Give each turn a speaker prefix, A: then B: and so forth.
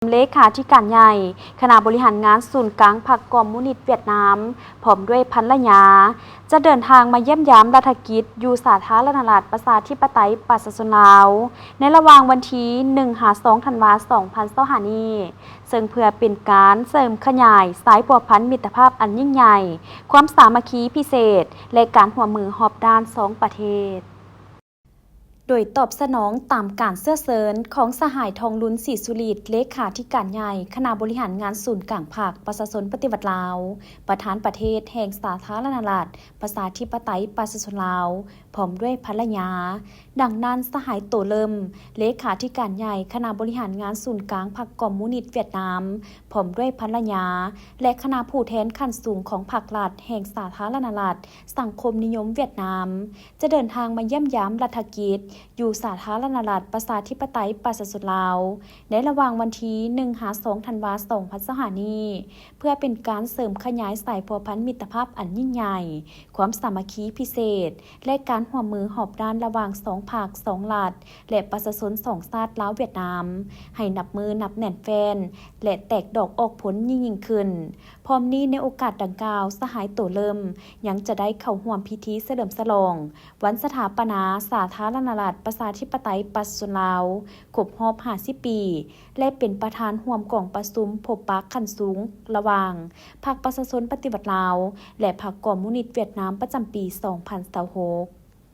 A: เลขาธิการใหญ่คณะบริหารงานศูนย์กลางพรรคคอมมิวนิสต์เวียดนามพร้อมด้วยภรรยาจะเดินทางมาเยี่ยมยามรัฐกิจอยู่สาธารณรัฐประชาธิปไตยประชาชนลาวในระหว่างวันที่1-2 ธันวาคม 2025 นี้ซึ่งเพื่อเป็นการเสริมขยายสายพัวพันมิตรภาพอันยิ่งใหญ่ความสามัคคีพิเศษและการร่วมมือรอบด้าน2 ประเทศโดยตอบสนองตามการเสื้อเสริญของสหายทองลุ้นศรีสุริตเลขาธิการใหญ่คณะบริหารงานศูนย์กลางภาคประชาชนปฏิวัติลาวประธานประเทศแห่งสาธารณรัฐประชาธิปไตยประชาชนลาวพร้อมด้วยภรรยาดังนั้นสหายโตเลิมเลขาธิการใหญ่คณะบริหารงานศูนย์กลางพรรคคอมมิวนิสต์เวียดนามพร้อมด้วยภรรยาและคณะผู้แทนขั้นสูงของพรรครัฐแห่งสาธารณรัฐสังคมนิยมเวียดนามจะเดินทางมาเยี่ยมยามรัฐกิจอยู่สาธารณรัฐประชาธิปไตยประชาชนลาวในระหว่างวันที่1-2 ธันวาคม 2025 นี้เพื่อเป็นการเสริมขยายสายพัวพันมิตรภาพอันยิ่งใหญ่ความสามัคคีพิเศษและการร่วมมือรอบด้านระหว่าง2 ภาค 2 รัฐและประชาชน2 ชาติลาวเวียดนามให้นับมือนับแน่นแฟนและแตกดอกออกผลยิ่งขึ้นพร้อมนี้ในโอกาสดังกล่าวสหายโตเลิมยังจะได้เข้าร่วมพิธีเฉลิมฉลองวันสถาปนาสาธารณรัฐประชาธิปไตยประชาชนลาวครบรอบ50 ปีและเป็นประธานร่วมกองประชุมพบปะขั้นสูงระหว่างพรรคประชาชนปฏิวัติลาวและพรรคคอมมิวนิสต์เวียดนามประจำปี 2026